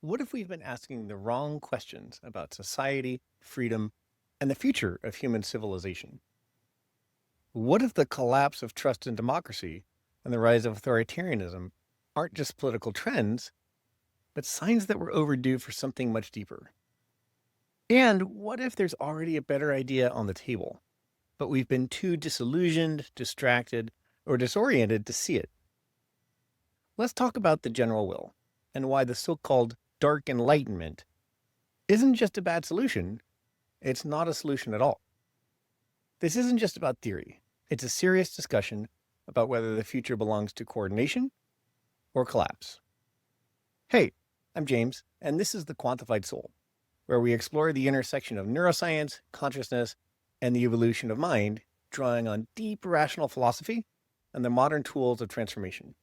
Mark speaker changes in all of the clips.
Speaker 1: What if we've been asking the wrong questions about society, freedom, and the future of human civilization? What if the collapse of trust in democracy and the rise of authoritarianism aren't just political trends, but signs that we're overdue for something much deeper? And what if there's already a better idea on the table, but we've been too disillusioned, distracted, or disoriented to see it? Let's talk about the general will and why the so-called Dark Enlightenment isn't just a bad solution, it's not a solution at all. This isn't just about theory. It's a serious discussion about whether the future belongs to coordination or collapse. Hey, I'm James, and this is the Quantified Soul, where we explore the intersection of neuroscience, consciousness, and the evolution of mind, drawing on deep rational philosophy and the modern tools of transformation.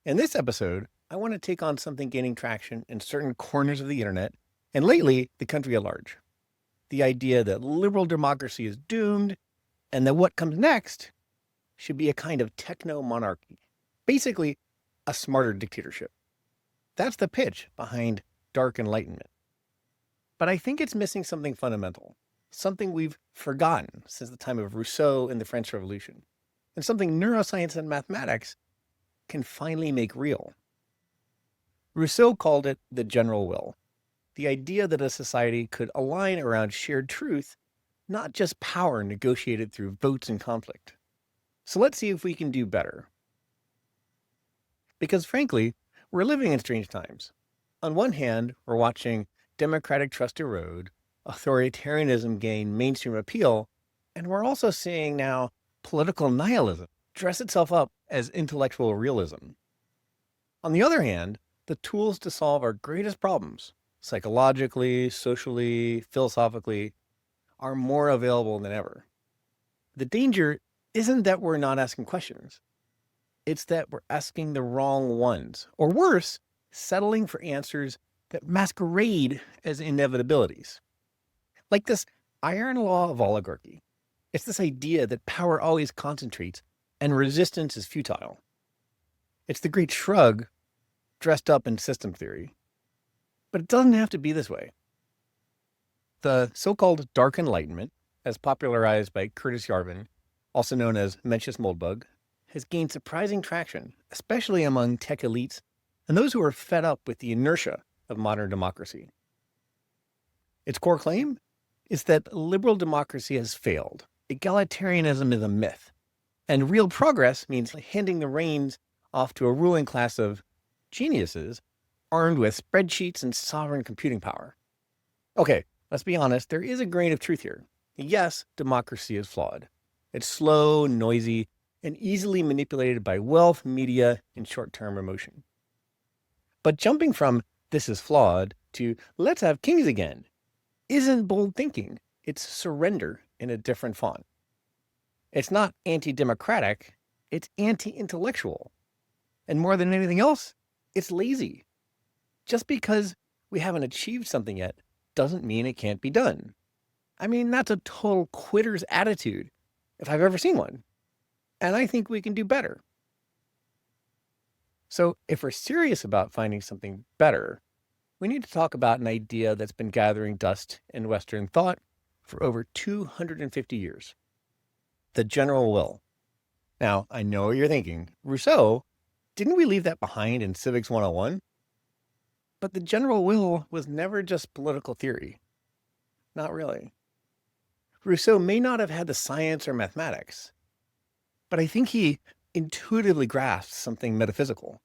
Speaker 1: In this episode, I want to take on something gaining traction in certain corners of the internet, and lately, the country at large. The idea that liberal democracy is doomed, and that what comes next should be a kind of techno-monarchy. Basically, a smarter dictatorship. That's the pitch behind Dark Enlightenment. But I think it's missing something fundamental, something we've forgotten since the time of Rousseau and the French Revolution, and something neuroscience and mathematics can finally make real. Rousseau called it the general will, the idea that a society could align around shared truth, not just power negotiated through votes and conflict. So let's see if we can do better. Because frankly, we're living in strange times. On one hand, we're watching democratic trust erode, authoritarianism gain mainstream appeal, and we're also seeing now political nihilism dress itself up as intellectual realism. On the other hand, the tools to solve our greatest problems, psychologically, socially, philosophically, are more available than ever. The danger isn't that we're not asking questions. It's that we're asking the wrong ones, or worse, settling for answers that masquerade as inevitabilities. Like this iron law of oligarchy. It's this idea that power always concentrates and resistance is futile. It's the great shrug dressed up in system theory. But it doesn't have to be this way. The so-called Dark Enlightenment, as popularized by Curtis Yarvin, also known as Mencius Moldbug, has gained surprising traction, especially among tech elites and those who are fed up with the inertia of modern democracy. Its core claim is that liberal democracy has failed. Egalitarianism is a myth. And real progress means handing the reins off to a ruling class of geniuses armed with spreadsheets and sovereign computing power. Okay, let's be honest, there is a grain of truth here. Yes, democracy is flawed. It's slow, noisy, and easily manipulated by wealth, media, and short-term emotion. But jumping from this is flawed to let's have kings again isn't bold thinking. It's surrender in a different font. It's not anti-democratic, it's anti-intellectual. And more than anything else, it's lazy. Just because we haven't achieved something yet doesn't mean it can't be done. I mean, that's a total quitter's attitude, if I've ever seen one. And I think we can do better. So if we're serious about finding something better, we need to talk about an idea that's been gathering dust in Western thought for over 250 years. The general will. Now, I know what you're thinking. Rousseau, didn't we leave that behind in Civics 101? But the general will was never just political theory. Not really. Rousseau may not have had the science or mathematics, but I think he intuitively grasped something metaphysical.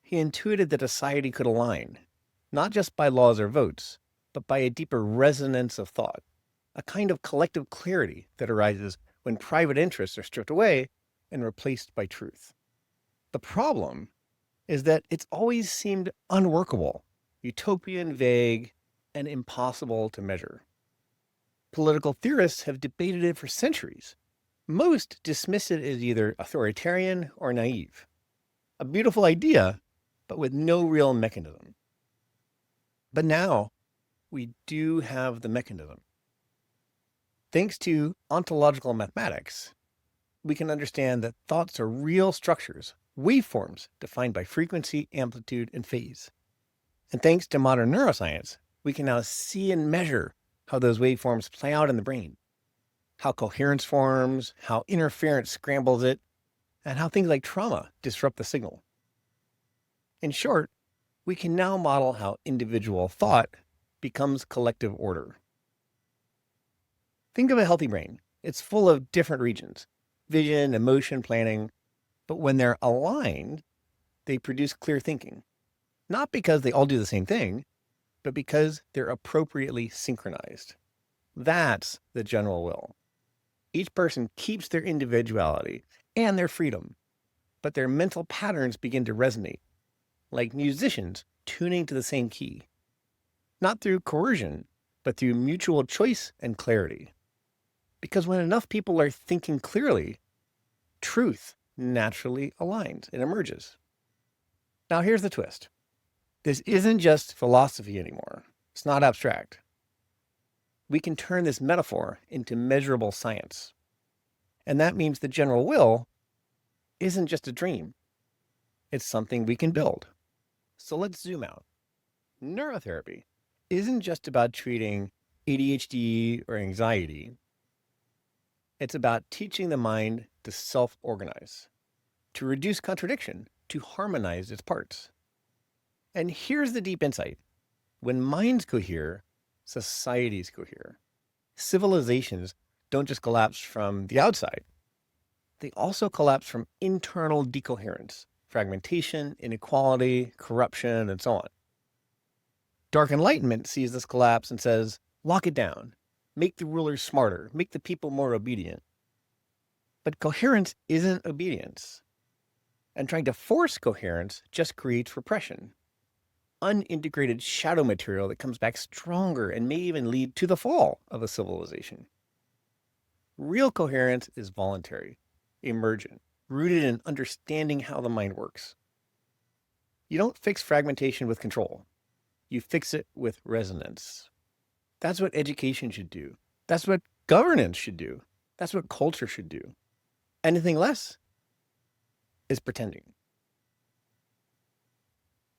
Speaker 1: He intuited that a society could align, not just by laws or votes, but by a deeper resonance of thought, a kind of collective clarity that arises when private interests are stripped away and replaced by truth. The problem is that it's always seemed unworkable, utopian, vague, and impossible to measure. Political theorists have debated it for centuries. Most dismiss it as either authoritarian or naive. A beautiful idea, but with no real mechanism. But now, we do have the mechanism. Thanks to ontological mathematics, we can understand that thoughts are real structures, waveforms defined by frequency, amplitude, and phase. And thanks to modern neuroscience, we can now see and measure how those waveforms play out in the brain, how coherence forms, how interference scrambles it, and how things like trauma disrupt the signal. In short, we can now model how individual thought becomes collective order. Think of a healthy brain. It's full of different regions, vision, emotion, planning, but when they're aligned, they produce clear thinking. Not because they all do the same thing, but because they're appropriately synchronized. That's the general will. Each person keeps their individuality and their freedom, but their mental patterns begin to resonate, like musicians tuning to the same key. Not through coercion, but through mutual choice and clarity. Because when enough people are thinking clearly, truth naturally aligns and emerges. Now here's the twist. This isn't just philosophy anymore. It's not abstract. We can turn this metaphor into measurable science. And that means the general will isn't just a dream. It's something we can build. So let's zoom out. Neurotherapy isn't just about treating ADHD or anxiety. It's about teaching the mind to self-organize, to reduce contradiction, to harmonize its parts. And here's the deep insight. When minds cohere, societies cohere. Civilizations don't just collapse from the outside. They also collapse from internal decoherence, fragmentation, inequality, corruption, and so on. Dark Enlightenment sees this collapse and says, lock it down, make the rulers smarter, make the people more obedient. But coherence isn't obedience. And trying to force coherence just creates repression. Unintegrated shadow material that comes back stronger and may even lead to the fall of a civilization. Real coherence is voluntary, emergent, rooted in understanding how the mind works. You don't fix fragmentation with control. You fix it with resonance. That's what education should do. That's what governance should do. That's what culture should do. Anything less is pretending.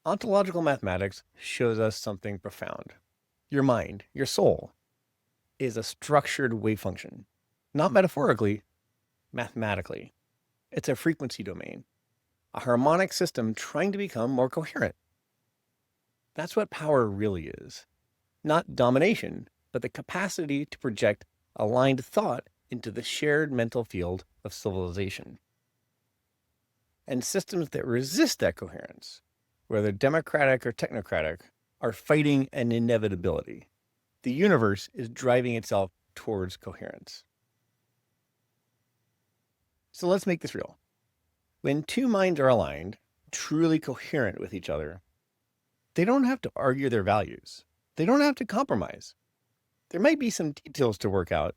Speaker 1: Ontological mathematics shows us something profound. Your mind, your soul, is a structured wave function. Not metaphorically, mathematically. It's a frequency domain, a harmonic system trying to become more coherent. That's what power really is. Not domination, but the capacity to project aligned thought into the shared mental field of civilization. And systems that resist that coherence, whether democratic or technocratic, are fighting an inevitability. The universe is driving itself towards coherence. So let's make this real. When two minds are aligned, truly coherent with each other, they don't have to argue their values. They don't have to compromise. There might be some details to work out,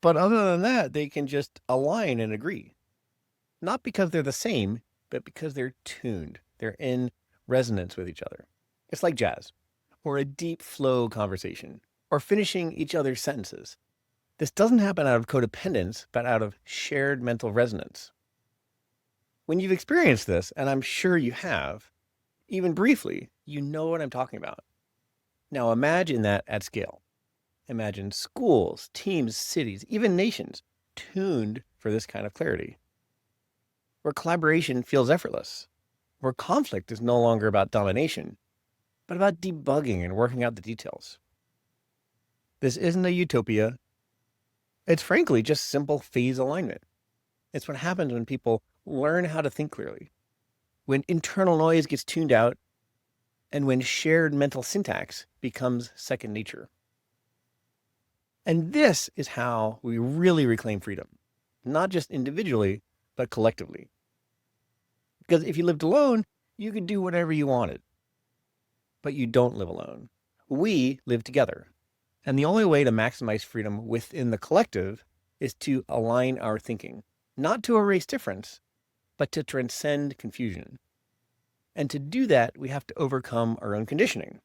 Speaker 1: but other than that, they can just align and agree. Not because they're the same, but because they're tuned. They're in resonance with each other. It's like jazz, or a deep flow conversation, or finishing each other's sentences. This doesn't happen out of codependence, but out of shared mental resonance. When you've experienced this, and I'm sure you have, even briefly, you know what I'm talking about. Now imagine that at scale. Imagine schools, teams, cities, even nations tuned for this kind of clarity, where collaboration feels effortless, where conflict is no longer about domination, but about debugging and working out the details. This isn't a utopia. It's frankly just simple phase alignment. It's what happens when people learn how to think clearly, when internal noise gets tuned out, and when shared mental syntax becomes second nature. And this is how we really reclaim freedom, not just individually, but collectively. Because if you lived alone, you could do whatever you wanted. But you don't live alone. We live together. And the only way to maximize freedom within the collective is to align our thinking, not to erase difference, but to transcend confusion. And to do that, we have to overcome our own conditioning.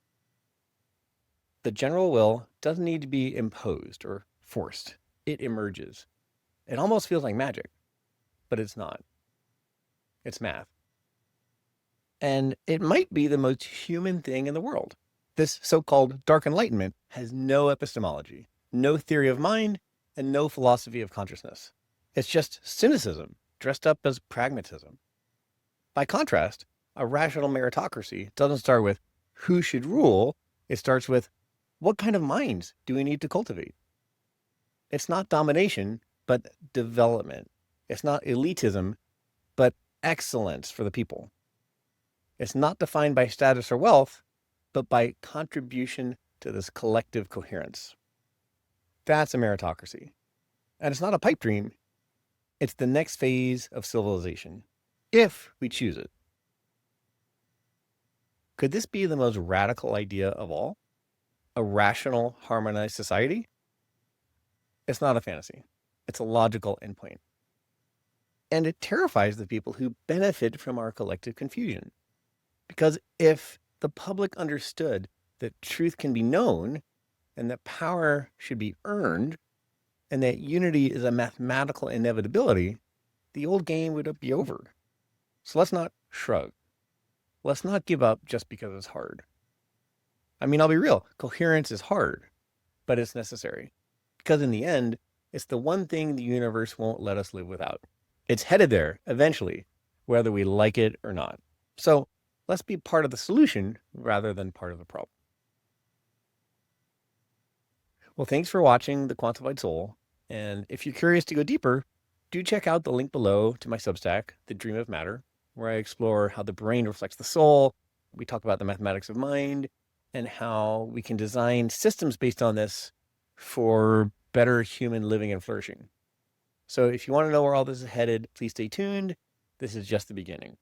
Speaker 1: The general will doesn't need to be imposed or forced. It emerges. It almost feels like magic, but it's not. It's math. And it might be the most human thing in the world. This so-called Dark Enlightenment has no epistemology, no theory of mind, and no philosophy of consciousness. It's just cynicism dressed up as pragmatism. By contrast, a rational meritocracy doesn't start with who should rule. It starts with what kind of minds do we need to cultivate? It's not domination, but development. It's not elitism, but excellence for the people. It's not defined by status or wealth, but by contribution to this collective coherence. That's a meritocracy. And it's not a pipe dream. It's the next phase of civilization, if we choose it. Could this be the most radical idea of all? A rational, harmonized society? It's not a fantasy. It's a logical endpoint. And it terrifies the people who benefit from our collective confusion. Because if the public understood that truth can be known and that power should be earned and that unity is a mathematical inevitability, the old game would be over. So let's not shrug. Let's not give up just because it's hard. I mean, I'll be real. Coherence is hard, but it's necessary. Because in the end, it's the one thing the universe won't let us live without. It's headed there eventually, whether we like it or not. So let's be part of the solution rather than part of the problem. Well, thanks for watching The Quantified Soul. And if you're curious to go deeper, do check out the link below to my Substack, The Dream of Matter, where I explore how the brain reflects the soul. We talk about the mathematics of mind and how we can design systems based on this for better human living and flourishing. So if you want to know where all this is headed, please stay tuned. This is just the beginning.